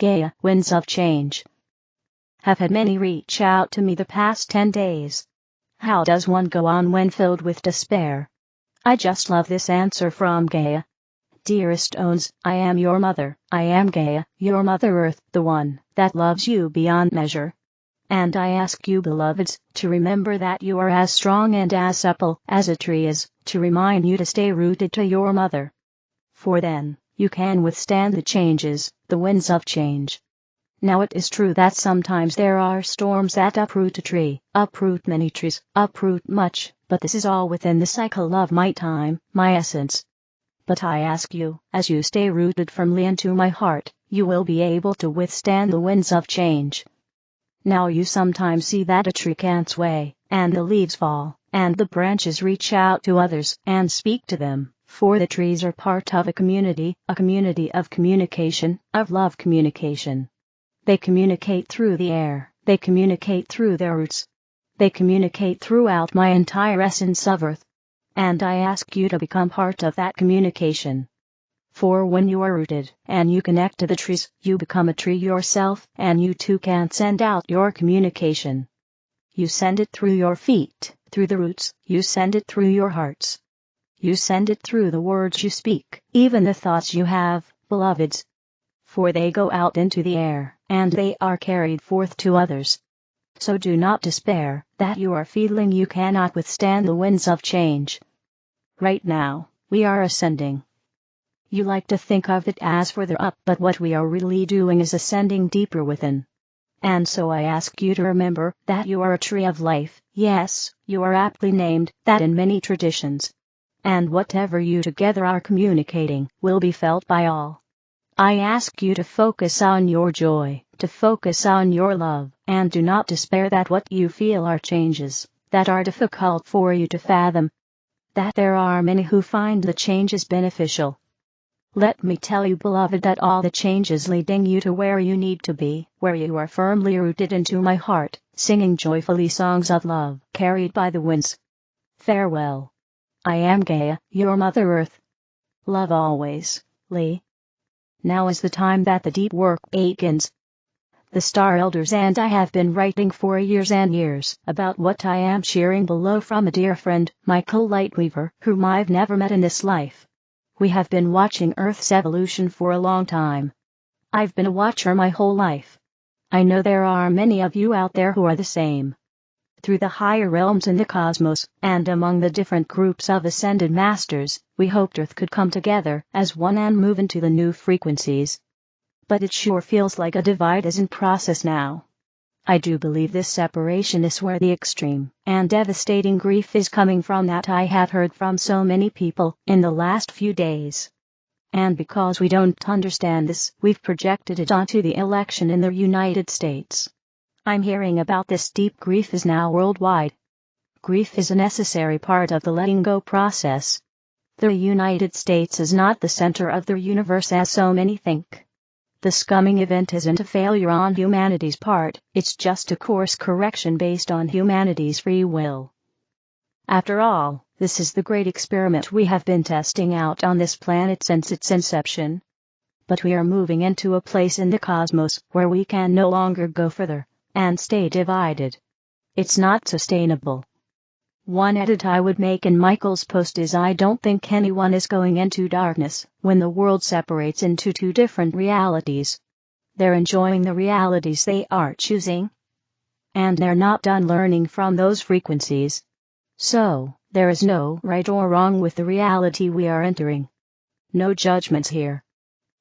Gaia, winds of change. Have had many reach out to me the past 10 days. How does one go on when filled with despair? I just love this answer from Gaia. Dearest Ones, I am your mother, I am Gaia, your Mother Earth, the one that loves you beyond measure. And I ask you, beloveds, to remember that you are as strong and as supple as a tree is, to remind you to stay rooted to your mother. For then, you can withstand the changes, the winds of change. Now it is true that sometimes there are storms that uproot a tree, uproot many trees, uproot much, but this is all within the cycle of my time, my essence. But I ask you, as you stay rooted firmly into my heart, you will be able to withstand the winds of change. Now you sometimes see that a tree can't sway, and the leaves fall, and the branches reach out to others and speak to them, for the trees are part of a community of communication, of love communication. They communicate through the air, they communicate through their roots. They communicate throughout my entire essence of earth. And I ask you to become part of that communication. For when you are rooted, and you connect to the trees, you become a tree yourself, and you too can send out your communication. You send it through your feet, through the roots, you send it through your hearts. You send it through the words you speak, even the thoughts you have, beloveds. For they go out into the air, and they are carried forth to others. So do not despair that you are feeling you cannot withstand the winds of change. Right now, we are ascending. You like to think of it as further up, but what we are really doing is ascending deeper within. And so I ask you to remember that you are a tree of life. Yes, you are aptly named that in many traditions. And whatever you together are communicating will be felt by all. I ask you to focus on your joy, to focus on your love, and do not despair that what you feel are changes that are difficult for you to fathom. That there are many who find the changes beneficial. Let me tell you, beloved, that all the change is leading you to where you need to be, where you are firmly rooted into my heart, singing joyfully songs of love, carried by the winds. Farewell. I am Gaia, your Mother Earth. Love always, Lee. Now is the time that the deep work begins. The Star Elders and I have been writing for years and years about what I am sharing below from a dear friend, Michael Lightweaver, whom I've never met in this life. We have been watching Earth's evolution for a long time. I've been a watcher my whole life. I know there are many of you out there who are the same. Through the higher realms in the cosmos, and among the different groups of ascended masters, we hoped Earth could come together as one and move into the new frequencies. But it sure feels like a divide is in process now. I do believe this separation is where the extreme and devastating grief is coming from that I have heard from so many people in the last few days. And because we don't understand this, we've projected it onto the election in the United States. I'm hearing about this deep grief is now worldwide. Grief is a necessary part of the letting go process. The United States is not the center of the universe as so many think. This coming event isn't a failure on humanity's part, it's just a course correction based on humanity's free will. After all, this is the great experiment we have been testing out on this planet since its inception. But we are moving into a place in the cosmos where we can no longer go further and stay divided. It's not sustainable. One edit I would make in Michael's post is I don't think anyone is going into darkness when the world separates into two different realities. They're enjoying the realities they are choosing. And they're not done learning from those frequencies. So, there is no right or wrong with the reality we are entering. No judgments here.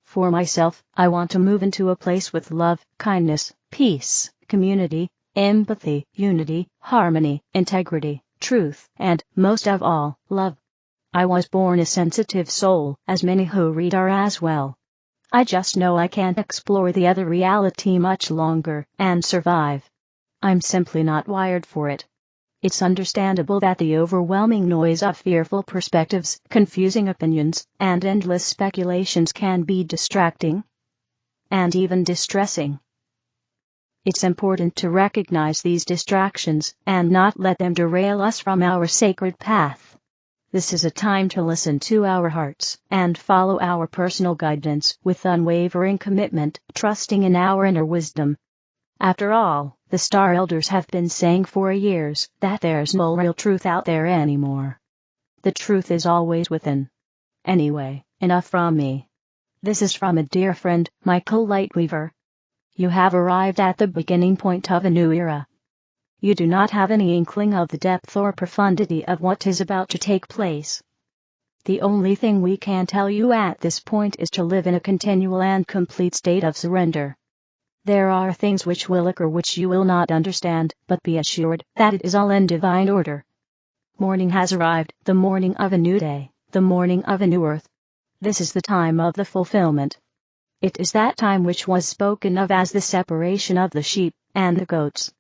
For myself, I want to move into a place with love, kindness, peace, community, empathy, unity, harmony, integrity, truth, and, most of all, love. I was born a sensitive soul, as many who read are as well. I just know I can't explore the other reality much longer and survive. I'm simply not wired for it. It's understandable that the overwhelming noise of fearful perspectives, confusing opinions, and endless speculations can be distracting and even distressing. It's important to recognize these distractions and not let them derail us from our sacred path. This is a time to listen to our hearts and follow our personal guidance with unwavering commitment, trusting in our inner wisdom. After all, the Star Elders have been saying for years that there's no real truth out there anymore. The truth is always within. Anyway, enough from me. This is from a dear friend, Michael Lightweaver. You have arrived at the beginning point of a new era. You do not have any inkling of the depth or profundity of what is about to take place. The only thing we can tell you at this point is to live in a continual and complete state of surrender. There are things which will occur which you will not understand, but be assured that it is all in divine order. Morning has arrived, the morning of a new day, the morning of a new earth. This is the time of the fulfillment. It is that time which was spoken of as the separation of the sheep and the goats.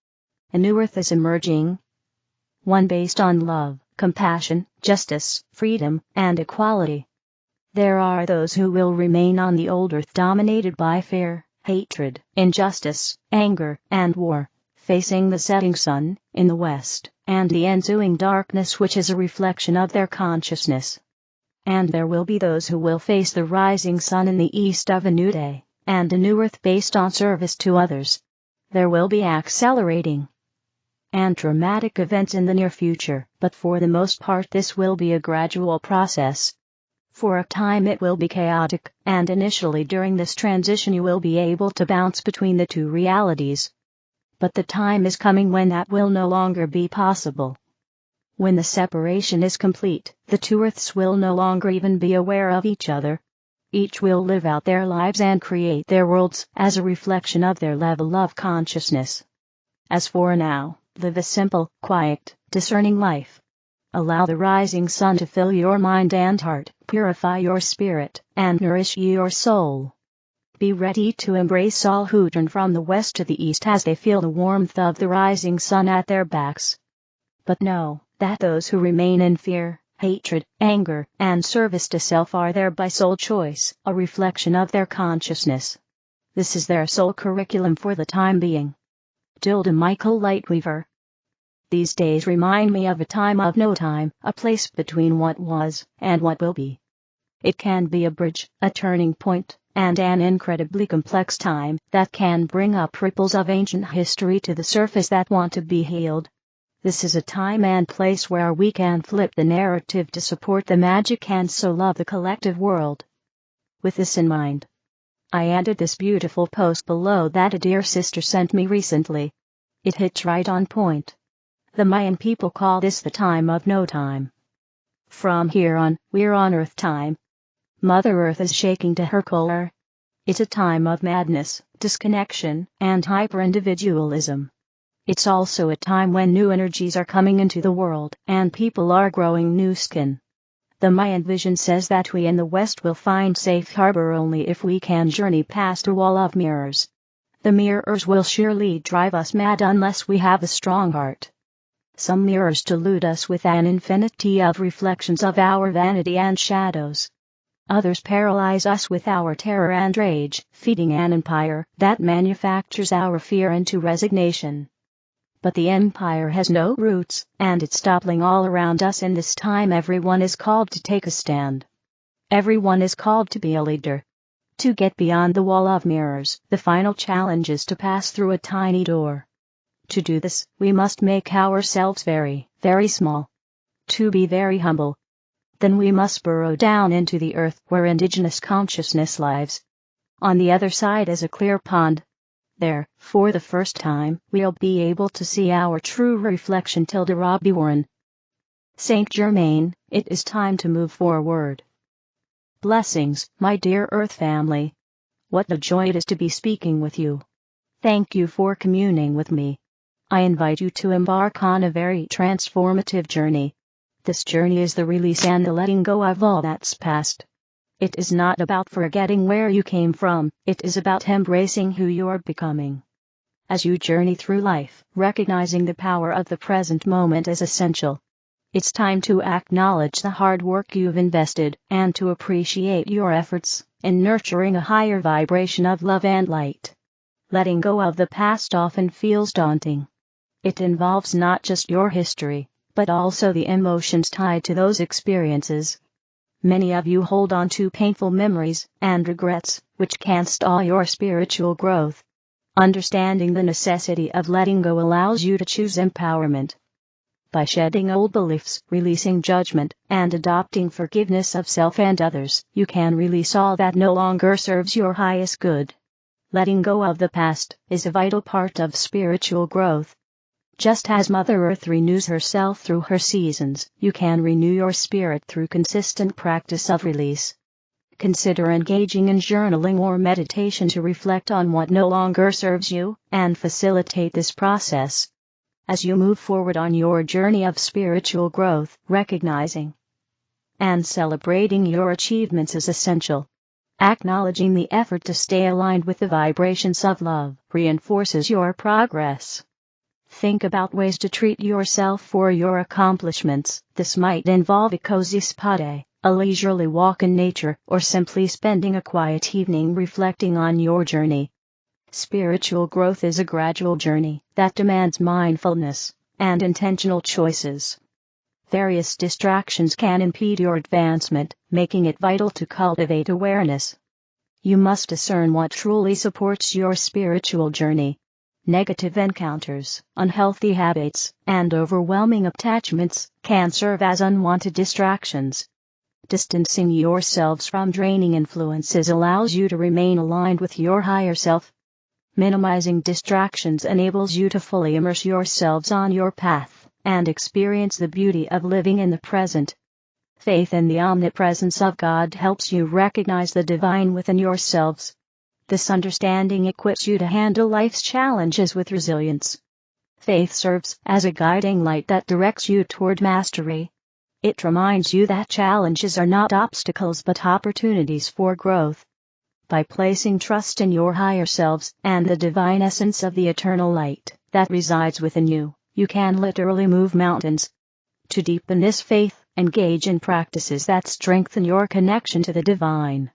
A new earth is emerging. One based on love, compassion, justice, freedom, and equality. There are those who will remain on the old earth dominated by fear, hatred, injustice, anger, and war, facing the setting sun in the west, and the ensuing darkness which is a reflection of their consciousness. And there will be those who will face the rising sun in the east of a new day, and a new earth based on service to others. There will be accelerating and dramatic events in the near future, but for the most part this will be a gradual process. For a time it will be chaotic, and initially during this transition you will be able to bounce between the two realities. But the time is coming when that will no longer be possible. When the separation is complete, the two earths will no longer even be aware of each other. Each will live out their lives and create their worlds as a reflection of their level of consciousness. As for now, live a simple, quiet, discerning life. Allow the rising sun to fill your mind and heart, purify your spirit, and nourish your soul. Be ready to embrace all who turn from the west to the east as they feel the warmth of the rising sun at their backs. But know that those who remain in fear, hatred, anger, and service to self are there by sole choice, a reflection of their consciousness. This is their sole curriculum for the time being. Michael Lightweaver. These days remind me of a time of no time, a place between what was and what will be. It can be a bridge, a turning point, and an incredibly complex time that can bring up ripples of ancient history to the surface that want to be healed. This is a time and place where we can flip the narrative to support the magic and so love the collective world. With this in mind, I added this beautiful post below that a dear sister sent me recently. It hits right on point. The Mayan people call this the time of no time. From here on, we're on Earth time. Mother Earth is shaking to her core. It's a time of madness, disconnection, and hyper-individualism. It's also a time when new energies are coming into the world, and people are growing new skin. The Mayan vision says that we in the West will find safe harbor only if we can journey past a wall of mirrors. The mirrors will surely drive us mad unless we have a strong heart. Some mirrors delude us with an infinity of reflections of our vanity and shadows. Others paralyze us with our terror and rage, feeding an empire that manufactures our fear into resignation. But the empire has no roots, and it's toppling all around us in this time. Everyone is called to take a stand. Everyone is called to be a leader. To get beyond the wall of mirrors, the final challenge is to pass through a tiny door. To do this, we must make ourselves very, very small. To be very humble. Then we must burrow down into the earth where indigenous consciousness lives. On the other side is a clear pond. There, for the first time, we'll be able to see our true reflection. Robbie Warren. Saint Germain, it is time to move forward. Blessings, my dear Earth family. What a joy it is to be speaking with you. Thank you for communing with me. I invite you to embark on a very transformative journey. This journey is the release and the letting go of all that's past. It is not about forgetting where you came from, it is about embracing who you are becoming. As you journey through life, recognizing the power of the present moment is essential. It's time to acknowledge the hard work you've invested, and to appreciate your efforts in nurturing a higher vibration of love and light. Letting go of the past often feels daunting. It involves not just your history, but also the emotions tied to those experiences. Many of you hold on to painful memories and regrets, which can stall your spiritual growth. Understanding the necessity of letting go allows you to choose empowerment. By shedding old beliefs, releasing judgment, and adopting forgiveness of self and others, you can release all that no longer serves your highest good. Letting go of the past is a vital part of spiritual growth. Just as Mother Earth renews herself through her seasons, you can renew your spirit through consistent practice of release. Consider engaging in journaling or meditation to reflect on what no longer serves you, and facilitate this process. As you move forward on your journey of spiritual growth, recognizing and celebrating your achievements is essential. Acknowledging the effort to stay aligned with the vibrations of love reinforces your progress. Think about ways to treat yourself for your accomplishments. This might involve a cozy spa day, a leisurely walk in nature, or simply spending a quiet evening reflecting on your journey. Spiritual growth is a gradual journey that demands mindfulness and intentional choices. Various distractions can impede your advancement, making it vital to cultivate awareness. You must discern what truly supports your spiritual journey. Negative encounters, unhealthy habits, and overwhelming attachments can serve as unwanted distractions. Distancing yourselves from draining influences allows you to remain aligned with your higher self. Minimizing distractions enables you to fully immerse yourselves on your path and experience the beauty of living in the present. Faith in the omnipresence of God helps you recognize the divine within yourselves. This understanding equips you to handle life's challenges with resilience. Faith serves as a guiding light that directs you toward mastery. It reminds you that challenges are not obstacles but opportunities for growth. By placing trust in your higher selves and the divine essence of the eternal light that resides within you, you can literally move mountains. To deepen this faith, engage in practices that strengthen your connection to the divine.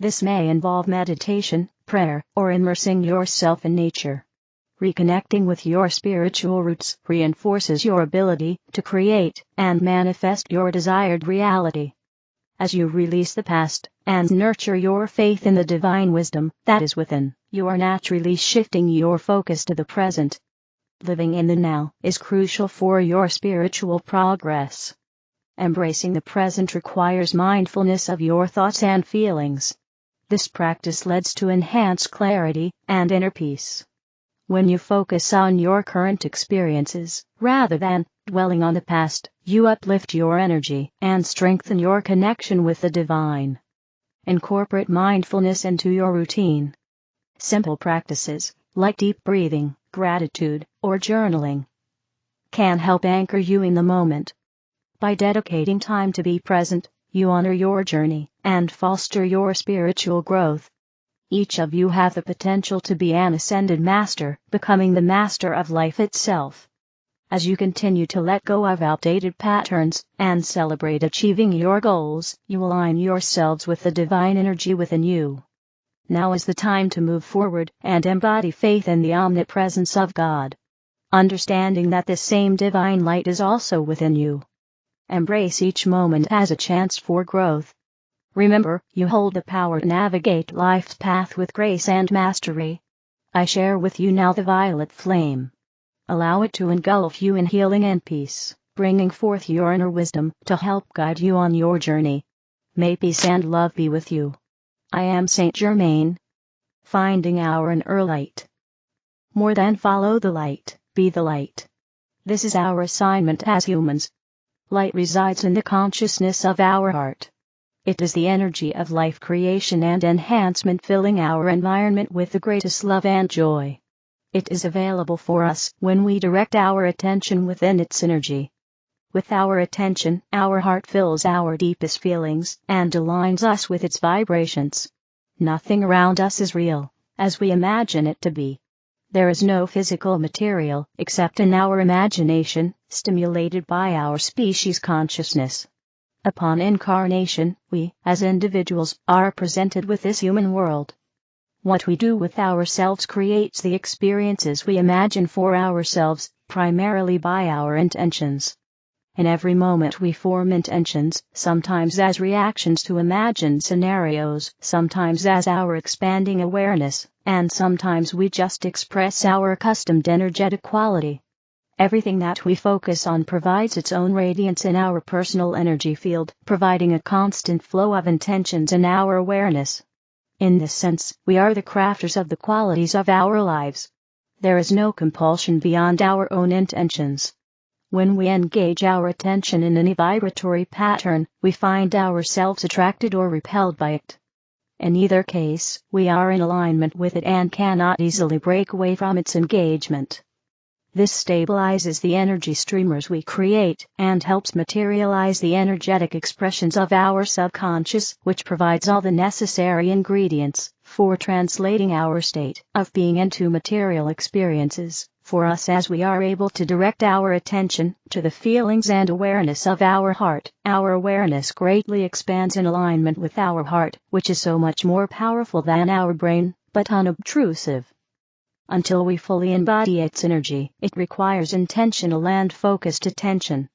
This may involve meditation, prayer, or immersing yourself in nature. Reconnecting with your spiritual roots reinforces your ability to create and manifest your desired reality. As you release the past and nurture your faith in the divine wisdom that is within, you are naturally shifting your focus to the present. Living in the now is crucial for your spiritual progress. Embracing the present requires mindfulness of your thoughts and feelings. This practice leads to enhanced clarity and inner peace. When you focus on your current experiences, rather than dwelling on the past, you uplift your energy and strengthen your connection with the divine. Incorporate mindfulness into your routine. Simple practices, like deep breathing, gratitude, or journaling, can help anchor you in the moment. By dedicating time to be present, you honor your journey and foster your spiritual growth. Each of you have the potential to be an ascended master, becoming the master of life itself. As you continue to let go of outdated patterns and celebrate achieving your goals, you align yourselves with the divine energy within you. Now is the time to move forward and embody faith in the omnipresence of God. Understanding that this same divine light is also within you. Embrace each moment as a chance for growth. Remember, you hold the power to navigate life's path with grace and mastery. I share with you now the violet flame. Allow it to engulf you in healing and peace, bringing forth your inner wisdom to help guide you on your journey. May peace and love be with you. I am Saint Germain. Finding our inner light. More than follow the light, be the light. This is our assignment as humans. Light resides in the consciousness of our heart. It is the energy of life creation and enhancement filling our environment with the greatest love and joy. It is available for us when we direct our attention within its energy. With our attention, our heart fills our deepest feelings and aligns us with its vibrations. Nothing around us is real, as we imagine it to be. There is no physical material except in our imagination, stimulated by our species consciousness. Upon incarnation, we, as individuals, are presented with this human world. What we do with ourselves creates the experiences we imagine for ourselves, primarily by our intentions. In every moment we form intentions, sometimes as reactions to imagined scenarios, sometimes as our expanding awareness, and sometimes we just express our accustomed energetic quality. Everything that we focus on provides its own radiance in our personal energy field, providing a constant flow of intentions in our awareness. In this sense, we are the crafters of the qualities of our lives. There is no compulsion beyond our own intentions. When we engage our attention in any vibratory pattern, we find ourselves attracted or repelled by it. In either case, we are in alignment with it and cannot easily break away from its engagement. This stabilizes the energy streamers we create and helps materialize the energetic expressions of our subconscious, which provides all the necessary ingredients for translating our state of being into material experiences for us as we are able to direct our attention to the feelings and awareness of our heart. Our awareness greatly expands in alignment with our heart, which is so much more powerful than our brain, but unobtrusive. Until we fully embody its energy, it requires intentional and focused attention.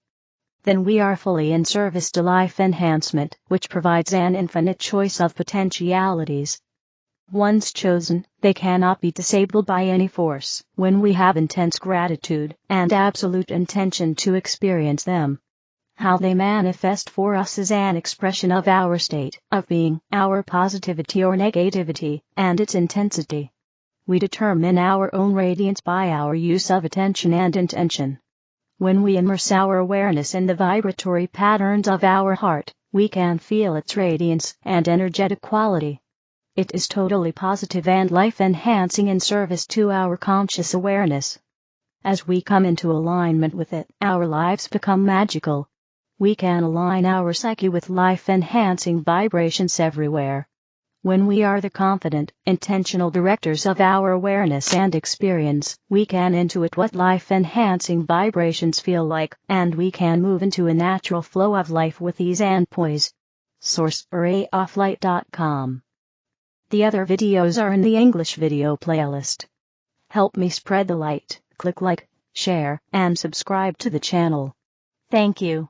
Then we are fully in service to life enhancement, which provides an infinite choice of potentialities. Once chosen, they cannot be disabled by any force, when we have intense gratitude and absolute intention to experience them. How they manifest for us is an expression of our state of being, our positivity or negativity, and its intensity. We determine our own radiance by our use of attention and intention. When we immerse our awareness in the vibratory patterns of our heart, we can feel its radiance and energetic quality. It is totally positive and life-enhancing in service to our conscious awareness. As we come into alignment with it, our lives become magical. We can align our psyche with life-enhancing vibrations everywhere. When we are the confident, intentional directors of our awareness and experience, we can intuit what life-enhancing vibrations feel like, and we can move into a natural flow of life with ease and poise. Source: arrayofflight.com. The other videos are in the English video playlist. Help me spread the light. Click like, share, and subscribe to the channel. Thank you.